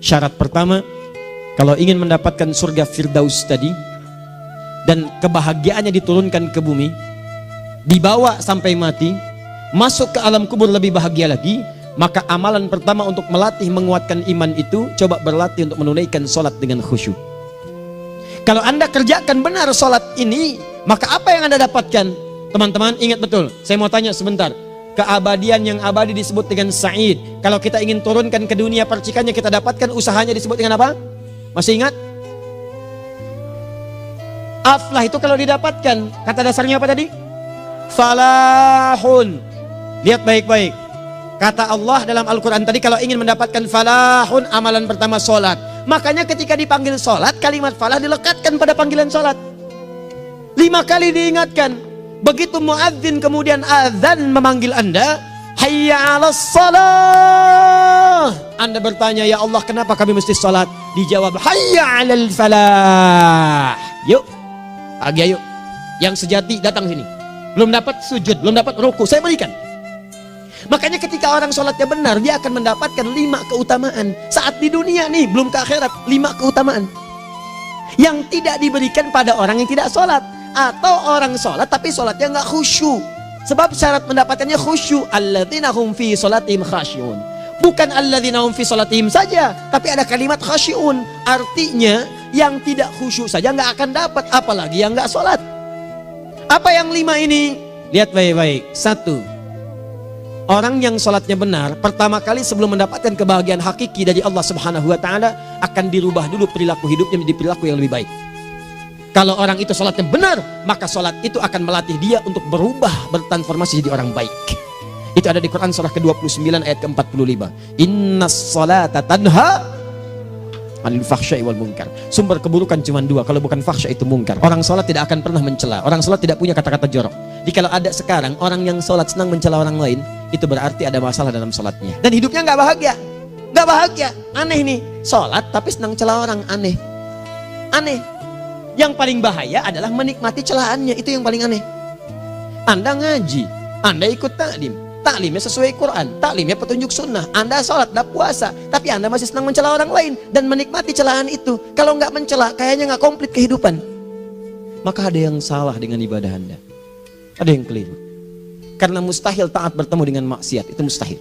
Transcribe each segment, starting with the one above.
Syarat pertama, kalau ingin mendapatkan surga Firdaus tadi dan kebahagiaannya diturunkan ke bumi, dibawa sampai mati, masuk ke alam kubur lebih bahagia lagi, maka amalan pertama untuk melatih menguatkan iman itu, coba berlatih untuk menunaikan sholat dengan khusyuk. Kalau Anda kerjakan benar sholat ini, maka apa yang Anda dapatkan? Teman-teman ingat betul, saya mau tanya sebentar. Keabadian yang abadi disebut dengan sa'id. Kalau kita ingin turunkan ke dunia percikannya kita dapatkan, usahanya disebut dengan apa? Masih ingat? Aflah itu kalau didapatkan, kata dasarnya apa tadi? Falahun. Lihat baik-baik. Kata Allah dalam Al-Quran tadi, kalau ingin mendapatkan falahun, amalan pertama sholat. Makanya ketika dipanggil sholat, kalimat falah dilekatkan pada panggilan sholat. 5 kali diingatkan. Begitu muadzin kemudian azan memanggil Anda, hayya 'alas shalah. Anda bertanya, ya Allah kenapa kami mesti sholat? Dijawab, hayya 'alal falah. Yuk, pagi ayo. Yang sejati datang sini. Belum dapat sujud, belum dapat ruku, saya berikan. Makanya ketika orang sholatnya benar, dia akan mendapatkan 5 keutamaan. Saat di dunia nih, belum ke akhirat, 5 keutamaan yang tidak diberikan pada orang yang tidak sholat. Atau orang sholat tapi sholatnya nggak khusyuk. Sebab syarat mendapatkannya khusyuk, alladzina hum fi sholatihim khasyi'un. Bukan alladzina hum fi sholatihim saja, tapi ada kalimat khasyi'un. Artinya yang tidak khusyuk saja nggak akan dapat, apalagi yang nggak sholat. Apa yang 5 ini? Lihat baik-baik. 1, orang yang sholatnya benar, pertama kali sebelum mendapatkan kebahagiaan hakiki dari Allah Subhanahu wa Ta'ala, akan dirubah dulu perilaku hidupnya menjadi perilaku yang lebih baik. Kalau orang itu sholatnya benar, maka sholat itu akan melatih dia untuk berubah, bertransformasi jadi orang baik. Itu ada di Quran surah ke-29 ayat ke-45. Innas sholata tanha 'anil fahsya'i wal munkar. Sumber keburukan cuma 2, kalau bukan fahsya itu munkar. Orang sholat tidak akan pernah mencela. Orang sholat tidak punya kata-kata jorok. Jadi kalau ada sekarang orang yang sholat senang mencela orang lain, itu berarti ada masalah dalam sholatnya. Dan hidupnya nggak bahagia. Nggak bahagia. Aneh nih. Sholat tapi senang celah orang. Aneh. Aneh. Yang paling bahaya adalah menikmati celahannya. Itu yang paling aneh. Anda ngaji, Anda ikut taklim, taklimnya sesuai Quran, taklimnya petunjuk sunnah. Anda sholat, Anda puasa, tapi Anda masih senang mencela orang lain dan menikmati celahan itu. Kalau nggak mencela, kayaknya nggak komplit kehidupan. Maka ada yang salah dengan ibadah Anda. Ada yang keliru. Karena mustahil taat bertemu dengan maksiat. Itu mustahil.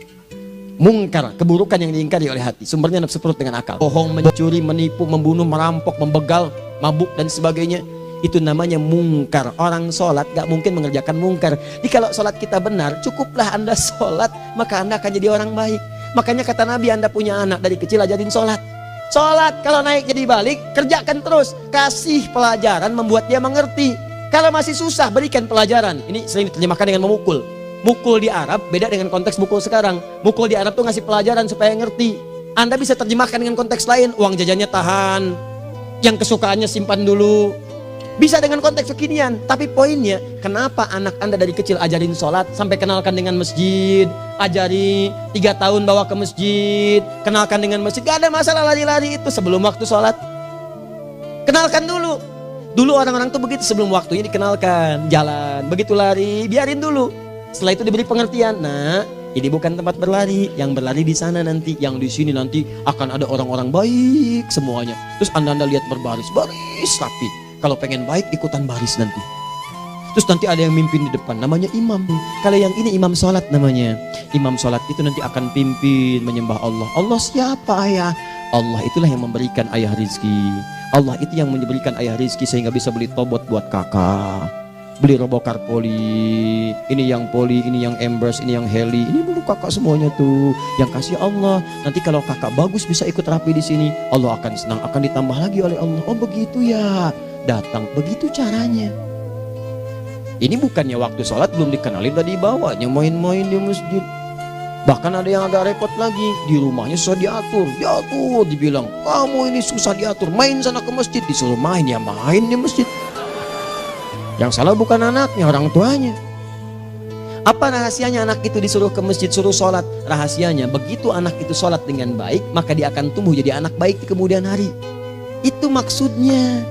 Mungkar, keburukan yang diingkari oleh hati, sumbernya nafsu perut dengan akal. Bohong, mencuri, menipu, membunuh, merampok, membegal, mabuk dan sebagainya, itu namanya mungkar. Orang sholat gak mungkin mengerjakan mungkar. Jadi kalau sholat kita benar, cukuplah Anda sholat, maka Anda akan jadi orang baik. Makanya kata Nabi, Anda punya anak dari kecil ajarin sholat. Sholat, kalau naik jadi balik, kerjakan terus. Kasih pelajaran membuat dia mengerti. Kalau masih susah, berikan pelajaran. Ini sering diterjemahkan dengan memukul. Mukul di Arab beda dengan konteks mukul sekarang. Mukul di Arab tuh ngasih pelajaran supaya ngerti. Anda bisa terjemahkan dengan konteks lain. Uang jajannya tahan, yang kesukaannya simpan dulu. Bisa dengan konteks kekinian. Tapi poinnya, kenapa anak Anda dari kecil ajarin sholat, sampai kenalkan dengan masjid, ajari 3 tahun bawa ke masjid, kenalkan dengan masjid. Gak ada masalah lari-lari itu sebelum waktu sholat. Kenalkan dulu. Dulu orang-orang tuh begitu, sebelum waktunya dikenalkan jalan, begitu lari biarin dulu. Setelah itu diberi pengertian. Nah, ini bukan tempat berlari, yang berlari di sana nanti, yang di sini nanti akan ada orang-orang baik semuanya. Terus anda lihat berbaris, baris rapi. Kalau pengen baik ikutan baris nanti. Terus nanti ada yang mimpin di depan, namanya imam. Kalau yang ini imam sholat namanya. Imam sholat itu nanti akan pimpin menyembah Allah. Allah siapa ayah? Allah itulah yang memberikan ayah rizki. Allah itu yang memberikan ayah rizki sehingga bisa beli tobot buat kakak, beli robokar poli, ini yang poli, ini yang embers, ini yang heli, ini dulu kakak semuanya tuh yang kasih Allah. Nanti kalau kakak bagus bisa ikut rapi di sini, Allah akan senang, akan ditambah lagi oleh Allah. Oh begitu ya, datang begitu caranya. Ini bukannya waktu sholat belum dikenalin udah dibawanya main-main di masjid. Bahkan ada yang agak repot lagi, di rumahnya susah diatur, dibilang kamu ini susah diatur, main sana ke masjid, disuruh main ya main di masjid. Yang salah bukan anaknya, orang tuanya. Apa rahasianya anak itu disuruh ke masjid, suruh sholat? Rahasianya, begitu anak itu sholat dengan baik, maka dia akan tumbuh jadi anak baik di kemudian hari. Itu maksudnya.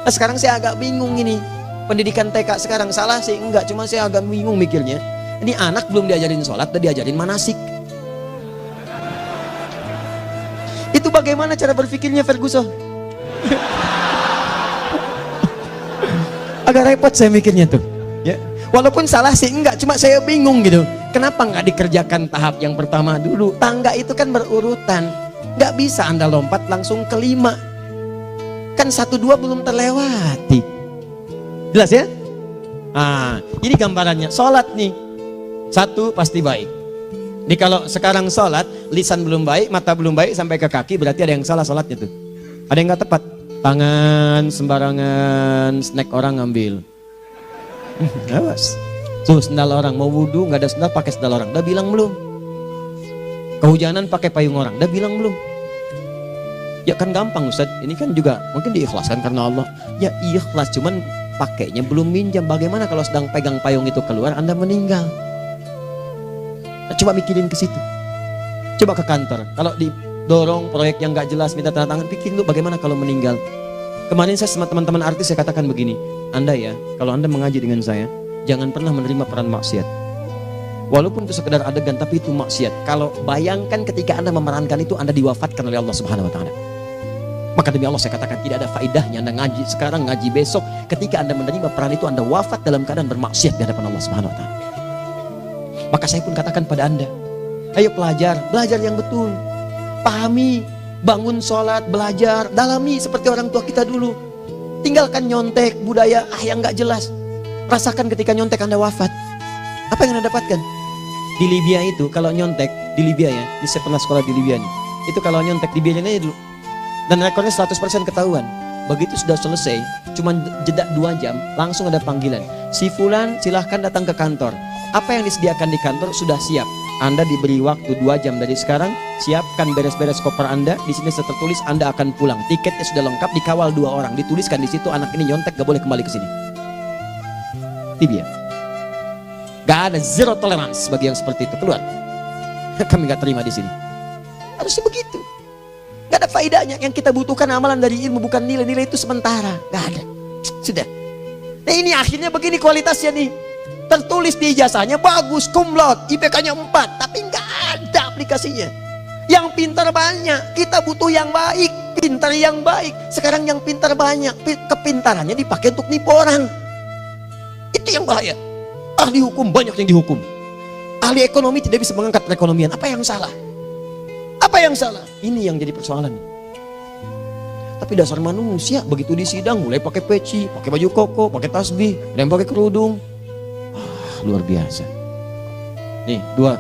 Nah, sekarang saya agak bingung ini. Pendidikan TK sekarang salah sih? Enggak, cuma saya agak bingung mikirnya. Ini anak belum diajarin sholat, udah diajarin manasik. Itu bagaimana cara berpikirnya Ferguson? Agak repot saya mikirnya tuh. Ya, walaupun salah sih enggak, cuma saya bingung gitu. Kenapa nggak dikerjakan tahap yang pertama dulu? Tangga itu kan berurutan. Nggak bisa Anda lompat langsung ke 5. Kan 1, 2 belum terlewati. Jelas ya? Nah, ini gambarannya. Sholat nih. 1 pasti baik. Jadi kalau sekarang sholat, lisan belum baik, mata belum baik sampai ke kaki, berarti ada yang salah sholatnya tuh. Ada yang nggak tepat. Tangan sembarangan, snack orang ngambil. Awas. Tuh sendal orang, mau wudhu nggak ada sendal, pakai sendal orang. Udah bilang belum? Kehujanan pakai payung orang. Udah bilang belum? Ya kan gampang Ustaz. Ini kan juga mungkin diikhlaskan karena Allah. Ya ikhlas, cuman pakainya belum minjam. Bagaimana kalau sedang pegang payung itu keluar, Anda meninggal? Coba mikirin ke situ. Coba ke kantor. Kalau didorong proyek yang nggak jelas, minta tanda tangan, pikirin dulu bagaimana kalau meninggal. Kemarin saya sama teman-teman artis saya katakan begini, Anda ya, kalau Anda mengaji dengan saya, jangan pernah menerima peran maksiat. Walaupun itu sekedar adegan, tapi itu maksiat. Kalau bayangkan ketika Anda memerankan itu, Anda diwafatkan oleh Allah Subhanahu Wa Taala. Maka demi Allah saya katakan tidak ada faedahnya Anda ngaji sekarang, ngaji besok. Ketika Anda menerima peran itu, Anda wafat dalam keadaan bermaksiat di hadapan Allah Subhanahu Wa Taala. Maka saya pun katakan pada Anda, ayo belajar yang betul. Pahami, bangun sholat, belajar, dalami seperti orang tua kita dulu. Tinggalkan nyontek, budaya yang gak jelas. Rasakan ketika nyontek Anda wafat. Apa yang Anda dapatkan? Di Libya itu, kalau nyontek, di Libya ya, saya pernah sekolah di Libya nih. Itu kalau nyontek, dibiarin aja dulu. Dan rekornya 100% ketahuan. Begitu sudah selesai, cuma jeda 2 jam, langsung ada panggilan. Si Fulan silahkan datang ke kantor. Apa yang disediakan di kantor sudah siap. Anda diberi waktu 2 jam dari sekarang, siapkan beres-beres koper Anda. Di sini tertulis Anda akan pulang. Tiketnya sudah lengkap, dikawal 2 orang. Dituliskan di situ anak ini nyontek gak boleh kembali ke sini. Libya. Gak ada zero tolerance bagi yang seperti itu, keluar. Kami gak terima di sini. Harusnya begitu. Gak ada faedahnya. Yang kita butuhkan amalan dari ilmu, bukan nilai-nilai itu sementara. Gak ada. Sudah. Nah ini akhirnya begini kualitasnya nih. Tertulis di ijazahnya bagus, cum laude, IPK-nya 4, tapi nggak ada aplikasinya. Yang pintar banyak, kita butuh yang baik, pintar yang baik. Sekarang yang pintar banyak, kepintarannya dipakai untuk nipu orang. Itu yang bahaya. Ahli hukum banyak yang dihukum. Ahli ekonomi tidak bisa mengangkat perekonomian. Apa yang salah? Apa yang salah? Ini yang jadi persoalan. Tapi dasar manusia, begitu di sidang mulai pakai peci, pakai baju koko, pakai tasbih, dan pakai kerudung. Luar biasa. Nih 2.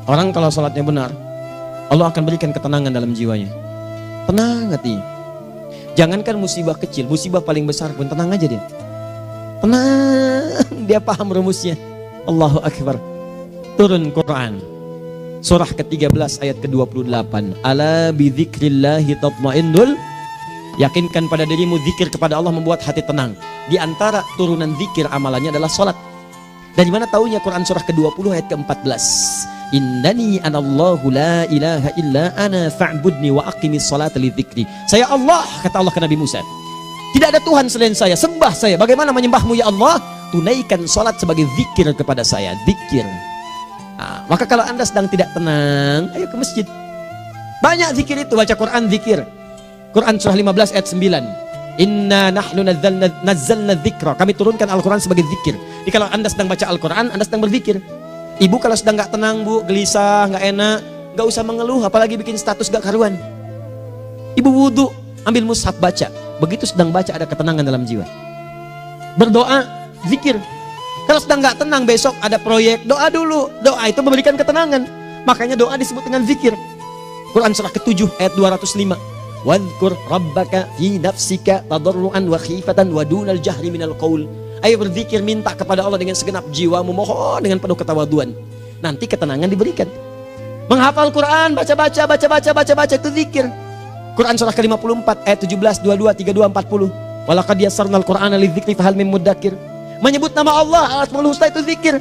Orang kalau sholatnya benar, Allah akan berikan ketenangan dalam jiwanya. Tenang hati. Jangankan musibah kecil, musibah paling besar pun tenang aja dia. Tenang, dia paham rumusnya. Allahu Akbar. Turun Quran. Surah ke-13 ayat ke-28. Ala bidzikrillahi tatmainnul. Yakinkan pada dirimu, zikir kepada Allah membuat hati tenang. Di antara turunan zikir amalannya adalah sholat. Dari mana taunya? Quran surah ke-20 ayat ke-14. Innani anallahu la ilaha illa ana fa'budni wa aqimis salata lidzikri. Saya Allah, kata Allah ke Nabi Musa. Tidak ada Tuhan selain saya, sembah saya. Bagaimana menyembahmu ya Allah? Tunaikan salat sebagai zikir kepada saya, zikir. Nah, maka kalau Anda sedang tidak tenang, ayo ke masjid. Banyak zikir itu, baca Quran zikir. Quran surah 15 ayat 9. Inna nahnu nazzalna dzikra. Kami turunkan Al-Quran sebagai zikir. Jadi kalau Anda sedang baca Al-Quran, Anda sedang berzikir. Ibu kalau sedang gak tenang, Bu, gelisah, gak enak, gak usah mengeluh, apalagi bikin status gak karuan. Ibu wudhu, ambil mushaf baca. Begitu sedang baca ada ketenangan dalam jiwa. Berdoa, zikir. Kalau sedang gak tenang, besok ada proyek, doa dulu. Doa itu memberikan ketenangan. Makanya doa disebut dengan zikir. Quran surah ke-7 ayat 205. Wadhkur rabbaka fi nafsika tadarruan wa khifatan wa dunal jahri minal qaul. Ayo berzikir, minta kepada Allah dengan segenap jiwamu, mohon dengan penuh ketawaduan. Nanti ketenangan diberikan. Menghafal Quran, baca itu zikir. Quran surah ke-54 ayat 17, 22, 32, 40. Walaqad yassarnal Qur'ana lidzikri fahal mim mudzakir. Menyebut nama Allah, Al-Asmaul Husna itu zikir.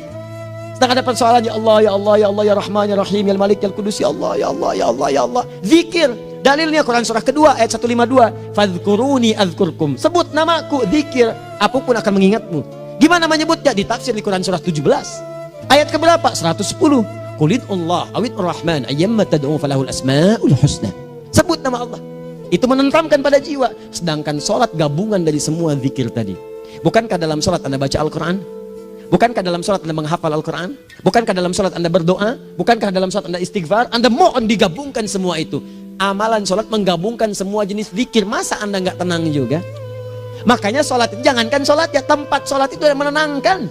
Sedang ada persoalan, ya Allah, ya Allah, ya Allah, ya Rahman, ya Rahim, ya Malik, ya Qudus, ya Allah, ya Allah, ya Allah, ya Allah. Zikir. Dalilnya Quran surah kedua ayat 152. Fadhkuruni azkurkum. Sebut namaku, zikir, apapun akan mengingatmu. Gimana menyebutnya? Ditafsir di Quran surah 17. Ayat keberapa? 110. Qulid Allah awid Rahman ayyamma tad'u falahul asmaul husna. Sebut sebut nama Allah. Itu menentramkan pada jiwa. Sedangkan sholat gabungan dari semua zikir tadi. Bukankah dalam sholat Anda baca Al-Quran? Bukankah dalam sholat Anda menghafal Al-Quran? Bukankah dalam sholat Anda berdoa? Bukankah dalam sholat Anda istighfar? Anda mohon digabungkan semua itu. Amalan sholat menggabungkan semua jenis zikir. Masa Anda nggak tenang juga? Makanya sholat, jangankan sholat ya, tempat sholat itu yang menenangkan.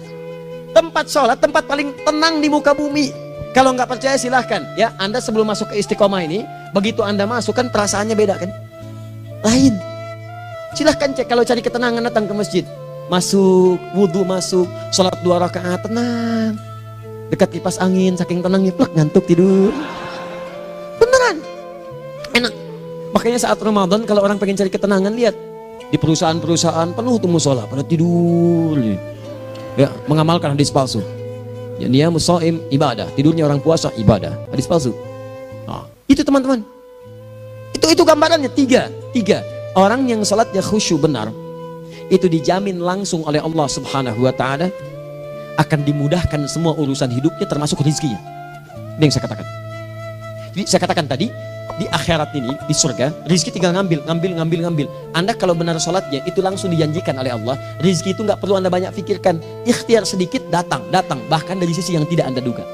Tempat sholat, tempat paling tenang di muka bumi. Kalau nggak percaya silahkan ya, Anda sebelum masuk ke Istiqomah ini, begitu Anda masuk kan perasaannya beda kan? Lain. Silahkan cek, kalau cari ketenangan datang ke masjid. Masuk, wudhu masuk, sholat 2 rakaat, tenang. Dekat kipas angin, saking tenangnya, plak, ngantuk tidur. Beneran, enak. Makanya saat Ramadan kalau orang pengen cari ketenangan, lihat. Di perusahaan-perusahaan penuh tuh musola, pada tidur. Ya, mengamalkan hadis palsu. Ya, dia musoim ibadah, tidurnya orang puasa ibadah, hadis palsu. Nah, itu teman-teman. Itu gambarannya tiga. Orang yang salatnya khusyuk benar, itu dijamin langsung oleh Allah Subhanahu wa taala akan dimudahkan semua urusan hidupnya termasuk rezekinya. Ini yang saya katakan. Jadi saya katakan tadi, di akhirat ini, di surga, rezeki tinggal ngambil. Anda kalau benar sholatnya, itu langsung dijanjikan oleh Allah. Rezeki itu nggak perlu Anda banyak pikirkan. Ikhtiar sedikit, datang. Bahkan dari sisi yang tidak Anda duga.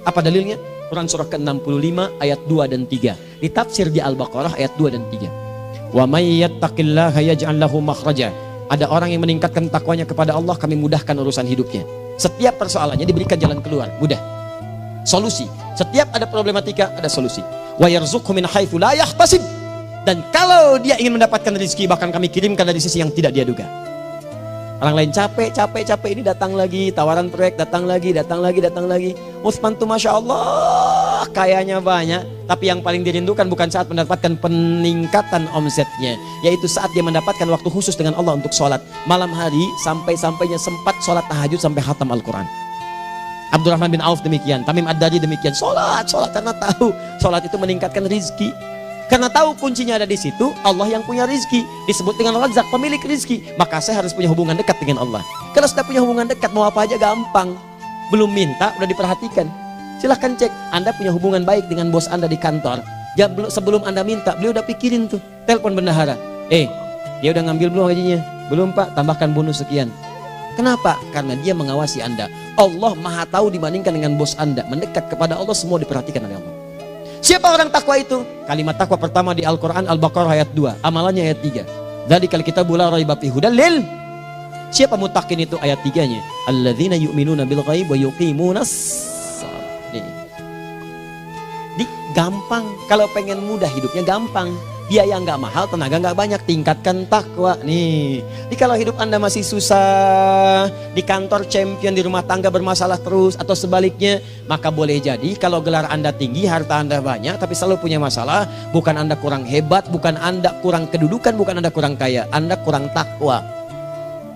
Apa dalilnya? Quran surah ke-65 ayat 2 dan 3. Ditafsir di Al-Baqarah ayat 2 dan 3. Wa may yattaqillaha yaj'al lahu makhraja. Ada orang yang meningkatkan takwanya kepada Allah, kami mudahkan urusan hidupnya. Setiap persoalannya diberikan jalan keluar, mudah. Solusi. Setiap ada problematika, ada solusi. Wa yarzuqhu min haitsu la yahtasib. Dan kalau dia ingin mendapatkan rezeki, bahkan kami kirimkan dari sisi yang tidak dia duga. Orang lain capek ini datang lagi, tawaran proyek datang lagi. Utsman tuh Masya Allah kayanya banyak, tapi yang paling dirindukan bukan saat mendapatkan peningkatan omsetnya, yaitu saat dia mendapatkan waktu khusus dengan Allah untuk sholat malam hari, sampai-sampainya sempat sholat tahajud sampai khatam Al-Quran. Abdurrahman bin Auf demikian, Tamim Ad-Dari demikian, sholat karena tahu sholat itu meningkatkan rizki. Karena tahu kuncinya ada di situ, Allah yang punya rizki, disebut dengan Razak, pemilik rizki. Maka saya harus punya hubungan dekat dengan Allah. Kalau sudah punya hubungan dekat, mau apa aja gampang. Belum minta, udah diperhatikan. Silahkan cek, Anda punya hubungan baik dengan bos Anda di kantor. Sebelum Anda minta, beliau udah pikirin tuh, telepon bendahara. Dia udah ngambil belum gajinya? Belum Pak, tambahkan bonus sekian. Kenapa? Karena dia mengawasi Anda. Allah maha tahu dibandingkan dengan bos Anda. Mendekat kepada Allah, semua diperhatikan oleh Allah. Siapa orang takwa itu? Kalimat takwa pertama di Al-Quran Al-Baqarah ayat 2, amalannya ayat 3. Dzalikal kitabu la raiba fihi hudal lil. Siapa mutakin itu? Ayat 3-nya. Alladzina yu'minuna bil ghaib wa yuqimunas shalah. Di gampang, kalau pengen mudah hidupnya gampang. Biaya nggak mahal, tenaga nggak banyak, tingkatkan takwa nih. Jadi kalau hidup Anda masih susah, di kantor champion, di rumah tangga bermasalah terus, atau sebaliknya, maka boleh jadi kalau gelar Anda tinggi, harta Anda banyak, tapi selalu punya masalah. Bukan Anda kurang hebat, bukan Anda kurang kedudukan, bukan Anda kurang kaya, Anda kurang takwa.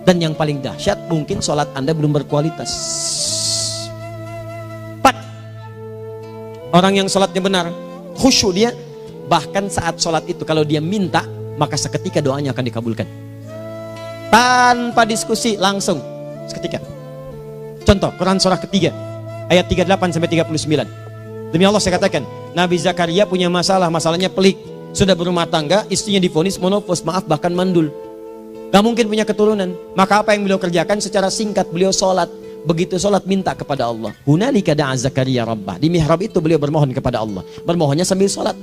Dan yang paling dahsyat, mungkin sholat Anda belum berkualitas. 4. Orang yang sholatnya benar, khusyuk dia. Bahkan saat sholat itu kalau dia minta, maka seketika doanya akan dikabulkan. Tanpa diskusi, langsung seketika. Contoh, Quran surah ketiga ayat 38 sampai 39. Demi Allah saya katakan, Nabi Zakaria punya masalah, masalahnya pelik. Sudah berumah tangga, istrinya divonis monopos, maaf bahkan mandul. Gak mungkin punya keturunan. Maka apa yang beliau kerjakan? Secara singkat beliau sholat. Begitu sholat minta kepada Allah. Hunalika da'a Zakaria rabbah. Di mihrab itu beliau bermohon kepada Allah. Bermohonnya sambil sholat.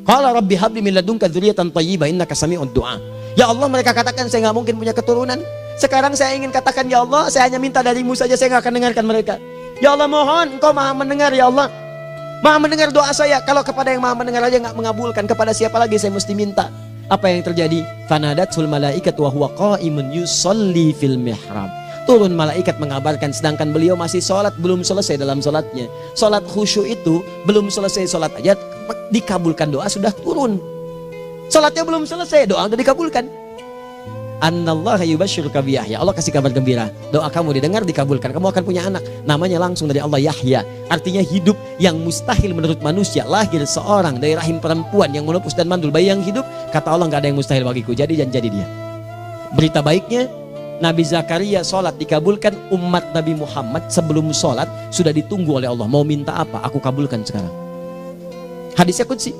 Qala rabbi habli min ladunka dzurriyyatan thayyibah innaka sami'ud du'a. Ya Allah, mereka katakan saya nggak mungkin punya keturunan. Sekarang saya ingin katakan, ya Allah, saya hanya minta darimu saja, saya nggak akan dengarkan mereka. Ya Allah, mohon Engkau maha mendengar, ya Allah. Maha mendengar doa saya. Kalau kepada yang maha mendengar aja nggak mengabulkan, kepada siapa lagi saya mesti minta? Apa yang terjadi? Fanadatul malaikatu wa huwa qa'imun yusalli fil mihrab. Turun malaikat mengabarkan, sedangkan beliau masih sholat, belum selesai dalam sholatnya. Sholat khusyuk itu belum selesai sholat aja dikabulkan, doa sudah turun. Sholatnya belum selesai, doa sudah dikabulkan. Annallaha yubashshiruka bi Yahya. Allah kasih kabar gembira, doa kamu didengar, dikabulkan, kamu akan punya anak, namanya langsung dari Allah Yahya. Artinya hidup yang mustahil menurut manusia, lahir seorang dari rahim perempuan yang menopos dan mandul, bayi yang hidup, kata Allah nggak ada yang mustahil bagiku, jadi dan jadi dia. Berita baiknya, Nabi Zakaria sholat dikabulkan. Umat Nabi Muhammad sebelum sholat sudah ditunggu oleh Allah, mau minta apa, aku kabulkan sekarang. Hadisnya qudsi.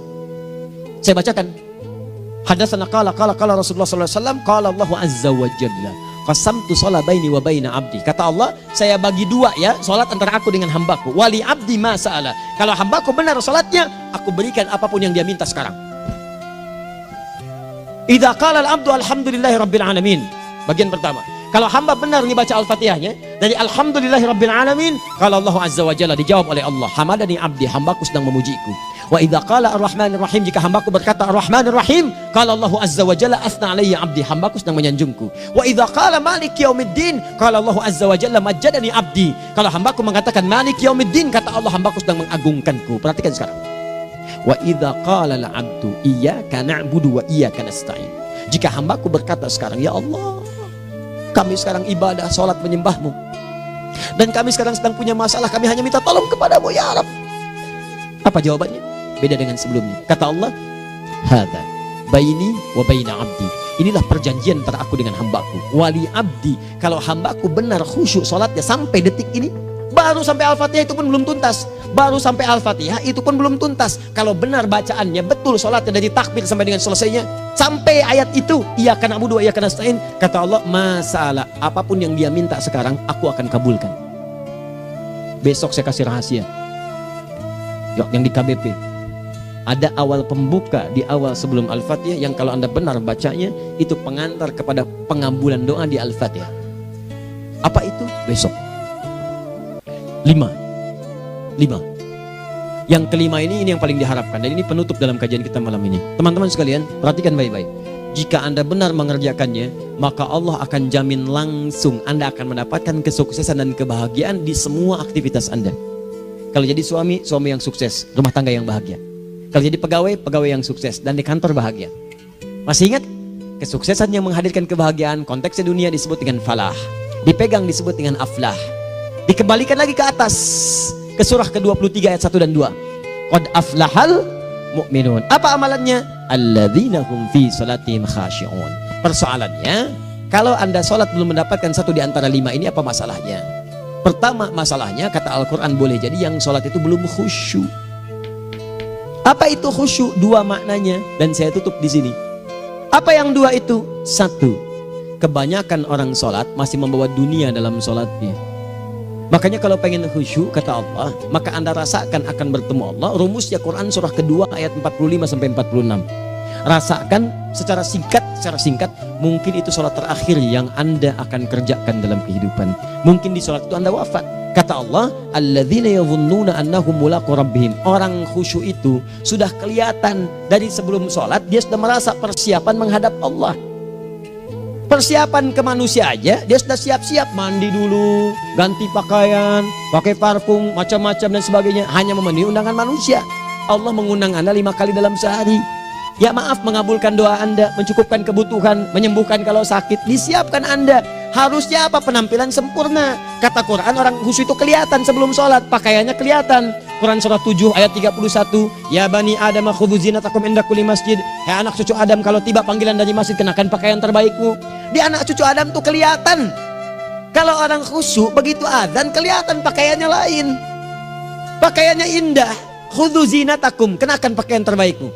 Saya bacakan. Hadatsana qala Rasulullah sallallahu alaihi wasallam qala Allahu azza wa jalla qasamtu shalah baini wa baina abdi. Kata Allah, saya bagi dua ya salat antara aku dengan hambaku. Wali abdi ma sa'ala. Kalau hambaku benar salatnya, aku berikan apapun yang dia minta sekarang. Idza qala al-abdu alhamdulillahi rabbil alamin. Bagian pertama. Kalau hamba benar dibaca Al-Fatihahnya dari alhamdulillahi rabbil alamin, kalau Allah azza wa jalla dijawab oleh Allah, hamadani abdi, hambaku sedang memujiku. Wa idza qala ar-rahmanir rahim, jika hambaku berkata ar-rahmanir rahim, kalau Allah azza wa jalla asna alayya abdi, hambaku sedang menyanjungku. Wa idza qala malik yaumiddin, kalau Allah azza wa jalla majjadani abdi, kalau hambaku mengatakan malik yaumiddin, kata Allah hambaku sedang mengagungkanku. Perhatikan sekarang. Wa idza qala al-abdu iyyaka na'budu wa iyyaka nasta'in, jika hambaku berkata sekarang, ya Allah, kami sekarang ibadah, sholat menyembahmu, dan kami sekarang sedang punya masalah, kami hanya minta tolong kepadamu ya Rabb. Apa jawabannya? Beda dengan sebelumnya. Kata Allah, hadza baini wa baina abdi, inilah perjanjian antara aku dengan hambaku. Wali abdi, kalau hambaku benar khusyuk sholatnya sampai detik ini, baru sampai Al-Fatihah itu pun belum tuntas. Baru sampai Al-Fatihah itu pun belum tuntas. Kalau benar bacaannya, betul sholatnya dari takbir sampai dengan selesainya, sampai ayat itu, iyyaka na'budu wa iyyaka nasta'in, kata Allah, masalah apapun yang dia minta sekarang, aku akan kabulkan. Besok saya kasih rahasia. Yang di KBP ada awal pembuka di awal sebelum Al-Fatihah, yang kalau Anda benar bacanya, itu pengantar kepada pengambulan doa di Al-Fatihah. Apa itu? Besok. 5. Yang kelima ini yang paling diharapkan, dan ini penutup dalam kajian kita malam ini. Teman-teman sekalian, perhatikan baik-baik. Jika Anda benar mengerjakannya, maka Allah akan jamin langsung Anda akan mendapatkan kesuksesan dan kebahagiaan di semua aktivitas Anda. Kalau jadi suami, suami yang sukses, rumah tangga yang bahagia. Kalau jadi pegawai, pegawai yang sukses, dan di kantor bahagia. Masih ingat? Kesuksesan yang menghadirkan kebahagiaan, konteksnya dunia disebut dengan falah, dipegang disebut dengan aflah. Dikembalikan lagi ke atas, ke surah ke-23 ayat 1 dan 2. Qad aflahal mu'minun. Apa amalannya? Alladzina hum fi salatihim khashi'un. Persoalannya, kalau Anda salat belum mendapatkan satu di antara 5 ini, apa masalahnya? Pertama masalahnya, kata Al-Quran, boleh jadi yang salat itu belum khusyuk. Apa itu khusyuk? 2 maknanya, dan saya tutup di sini. Apa yang 2 itu? 1, kebanyakan orang salat masih membawa dunia dalam salatnya. Makanya kalau pengen khusyuk, kata Allah, maka Anda rasakan akan bertemu Allah. Rumusnya Quran surah kedua ayat 45 sampai 46. Rasakan secara singkat, mungkin itu sholat terakhir yang Anda akan kerjakan dalam kehidupan. Mungkin di sholat itu Anda wafat. Kata Allah, alladzina yadhunnuna annahum mulaqu rabbihim. Orang khusyuk itu sudah kelihatan dari sebelum sholat, dia sudah merasa persiapan menghadap Allah. Persiapan ke manusia aja, dia sudah siap-siap, mandi dulu, ganti pakaian, pakai parfum, macam-macam dan sebagainya, hanya memenuhi undangan manusia. Allah mengundang Anda 5 kali dalam sehari. Ya maaf, mengabulkan doa Anda, mencukupkan kebutuhan, menyembuhkan kalau sakit, disiapkan Anda. Harusnya apa? Penampilan sempurna. Kata Quran, orang khusyuk itu kelihatan sebelum sholat, pakaiannya kelihatan. Quran surah 7 ayat 31, ya bani Adam khudhu zinatakum inda kulli masjid. Hai anak cucu Adam, kalau tiba panggilan dari masjid, kenakan pakaian terbaikmu. Di anak cucu Adam tuh kelihatan. Kalau orang khusyuk, begitu adzan kelihatan pakaiannya lain. Pakaiannya indah. Khudhu zinatakum, kenakan pakaian terbaikmu.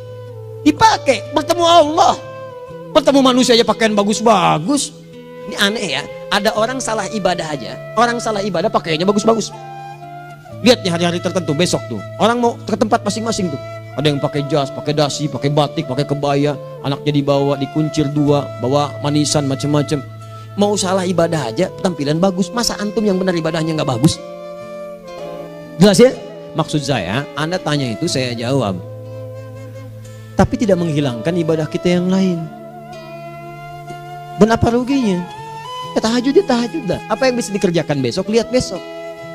Dipakai, bertemu Allah. Bertemu manusia aja pakaian bagus-bagus. Ini aneh ya, ada orang salah ibadah aja. Orang salah ibadah pakaiannya bagus-bagus. Lihat nih hari-hari tertentu, besok tuh orang mau ke tempat masing-masing tuh. Ada yang pakai jas, pakai dasi, pakai batik, pakai kebaya. Anaknya dibawa, dikuncir 2, bawa manisan macam-macam. Mau salah ibadah aja, tampilan bagus. Masa antum yang benar ibadahnya nggak bagus? Jelas ya? Maksud saya, Anda tanya itu saya jawab. Tapi tidak menghilangkan ibadah kita yang lain. Dan apa ruginya? Ya tahajud dah. Apa yang bisa dikerjakan besok, lihat besok.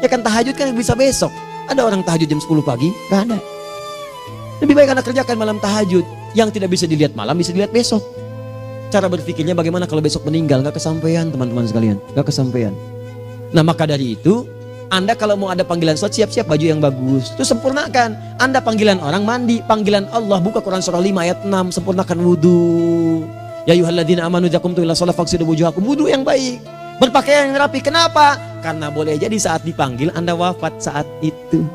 Ya kan tahajud kan bisa besok. Ada orang tahajud jam 10 pagi? Gak ada. Lebih baik Anda kerjakan malam tahajud. Yang tidak bisa dilihat malam, bisa dilihat besok. Cara berpikirnya bagaimana kalau besok meninggal? Gak kesampaian teman-teman sekalian. Gak kesampaian. Nah maka dari itu, Anda kalau mau ada panggilan sholat, siap-siap baju yang bagus. Itu sempurnakan. Anda panggilan orang mandi, panggilan Allah, buka Quran surah 5 ayat 6, sempurnakan wudhu. Ya ayyuhalladzina amanu idza qumtum ila shalah faghsilu wujuhakum, wudu yang baik. Berpakaian yang rapi. Kenapa? Karena boleh jadi saat dipanggil Anda wafat saat itu.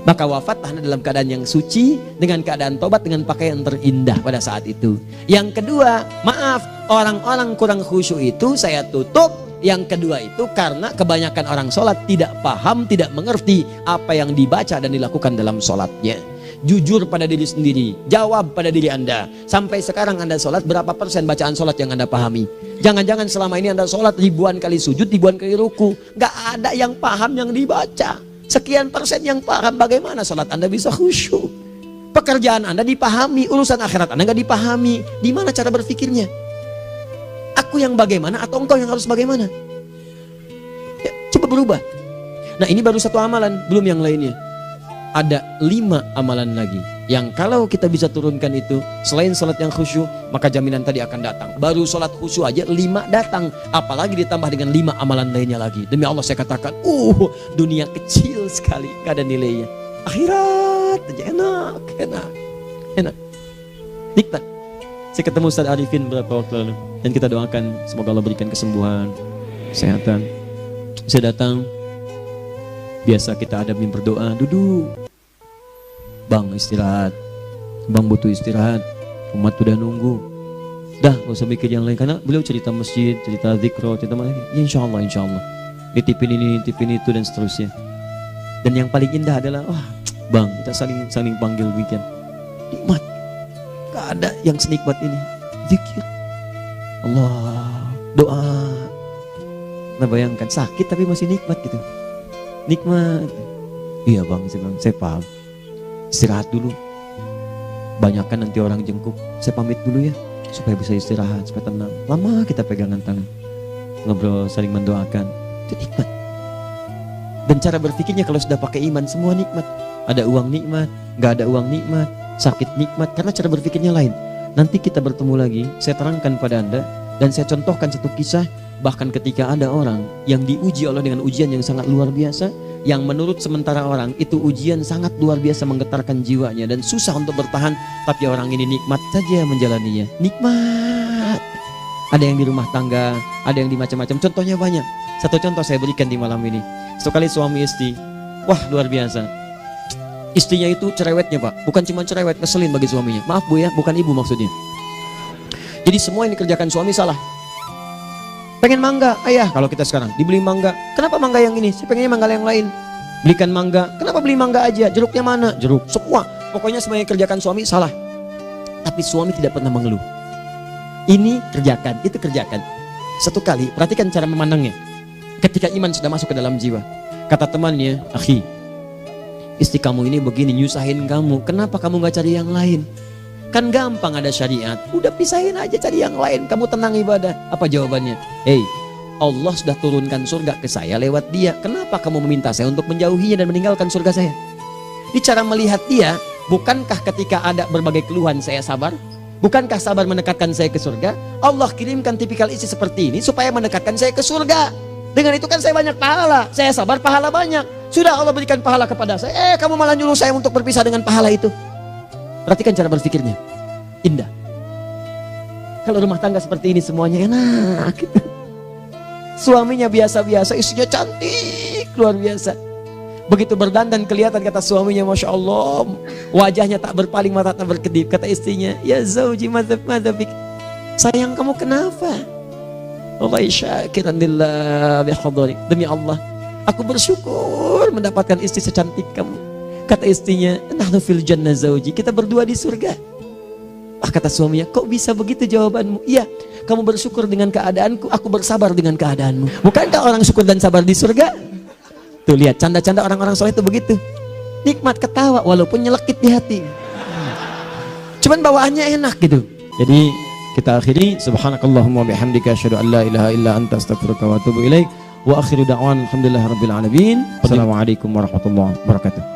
Maka wafatlah Anda dalam keadaan yang suci, dengan keadaan tobat, dengan pakaian terindah pada saat itu. Yang kedua, maaf, orang-orang kurang khusyuk itu saya tutup. Yang kedua itu karena kebanyakan orang sholat tidak paham, tidak mengerti apa yang dibaca dan dilakukan dalam sholatnya. Jujur pada diri sendiri, jawab pada diri Anda. Sampai sekarang Anda sholat, berapa persen bacaan sholat yang Anda pahami? Jangan-jangan selama ini Anda sholat ribuan kali sujud, ribuan kali ruku, gak ada yang paham yang dibaca. Sekian persen yang paham. Bagaimana sholat Anda bisa khusyuk? Pekerjaan Anda dipahami, urusan akhirat Anda gak dipahami. Di mana cara berpikirnya? Aku yang bagaimana atau engkau yang harus bagaimana? Ya, coba berubah. Nah, ini baru satu amalan, belum yang lainnya. Ada 5 amalan lagi yang kalau kita bisa turunkan itu, selain sholat yang khusyuk, maka jaminan tadi akan datang. Baru sholat khusyuk aja 5 datang, apalagi ditambah dengan 5 amalan lainnya lagi. Demi Allah saya katakan, dunia kecil sekali, gak ada nilainya. Akhirat aja enak, nikmat. Saya ketemu Ustaz Arifin beberapa waktu lalu, dan kita doakan semoga Allah berikan kesembuhan, kesehatan. Saya datang, biasa kita adabin berdoa, duduk. Bang istirahat, bang butuh istirahat, umat udah nunggu. Dah gak usah mikir yang lain, karena beliau cerita masjid, cerita zikro, cerita mana lagi. Ya, insya Allah. Nitipin ini, nitipin itu dan seterusnya. Dan yang paling indah adalah, bang kita saling panggil weekend. Nikmat. Gak ada yang senikmat ini. Zikir Allah, doa. Nah bayangkan sakit tapi masih nikmat gitu. Nikmat. Iya bang, saya paham. Istirahat dulu. Banyakkan nanti orang jengkuk. Saya pamit dulu ya, supaya bisa istirahat, supaya tenang. Lama kita pegangan tangan, ngobrol, saling mendoakan. Itu nikmat. Dan cara berpikirnya kalau sudah pakai iman, semua nikmat. Ada uang nikmat, gak ada uang nikmat, sakit nikmat, karena cara berpikirnya lain. Nanti kita bertemu lagi, saya terangkan pada Anda, dan saya contohkan satu kisah. Bahkan ketika ada orang yang diuji Allah dengan ujian yang sangat luar biasa, yang menurut sementara orang itu ujian sangat luar biasa menggetarkan jiwanya dan susah untuk bertahan, tapi orang ini nikmat saja menjalaninya. Nikmat. Ada yang di rumah tangga, ada yang di macam-macam, contohnya banyak. Satu contoh saya berikan di malam ini. Sekali suami istri, wah luar biasa. Istrinya itu cerewetnya Pak, bukan cuma cerewet, ngeselin bagi suaminya. Maaf Bu ya, bukan ibu maksudnya. Jadi semua yang dikerjakan suami salah. Pengen mangga, ayah kalau kita sekarang dibeli mangga. Kenapa mangga yang ini? Saya pengennya mangga yang lain. Belikan mangga, kenapa beli mangga aja? Jeruknya mana? Jeruk, semua. Pokoknya semua yang kerjakan suami salah. Tapi suami tidak pernah mengeluh. Ini kerjakan, itu kerjakan. Satu kali, perhatikan cara memandangnya. Ketika iman sudah masuk ke dalam jiwa, kata temannya, akhi, istri kamu ini begini, nyusahin kamu. Kenapa kamu gak cari yang lain? Kan gampang ada syariat. Udah pisahin aja, cari yang lain. Kamu tenang ibadah. Apa jawabannya? Allah sudah turunkan surga ke saya lewat dia. Kenapa kamu meminta saya untuk menjauhinya dan meninggalkan surga saya? Di cara melihat dia, bukankah ketika ada berbagai keluhan saya sabar? Bukankah sabar mendekatkan saya ke surga? Allah kirimkan tipikal istri seperti ini supaya mendekatkan saya ke surga. Dengan itu kan saya banyak pahala. Saya sabar, pahala banyak. Sudah Allah berikan pahala kepada saya. Kamu malah nyuruh saya untuk berpisah dengan pahala itu. Perhatikan cara berpikirnya, indah. Kalau rumah tangga seperti ini semuanya enak gitu. Suaminya biasa-biasa, istrinya cantik, luar biasa. Begitu berdandan kelihatan kata suaminya, Masya Allah, wajahnya tak berpaling, mata tak berkedip. Kata istrinya, ya zauji madzabik, sayang kamu kenapa? Wallahi syakiran lillah bihadari. Demi Allah, aku bersyukur mendapatkan istri secantik kamu. Kata istrinya, nahnu fil jannah zauji, kita berdua di surga. Kata suaminya, kok bisa begitu jawabanmu? Iya, kamu bersyukur dengan keadaanku, aku bersabar dengan keadaanmu. Bukankah orang syukur dan sabar di surga? Tuh lihat, canda-canda orang-orang soleh itu begitu. Nikmat ketawa walaupun nyelekit di hati. Cuman bawaannya enak gitu. Jadi kita akhiri, subhanakallahumma bihamdika asyhadu an la ilaha illa anta astaghfiruka wa atubu ilaik. Wa akhiru da'wan alhamdulillahirabbil alamin. Assalamualaikum warahmatullahi wabarakatuh.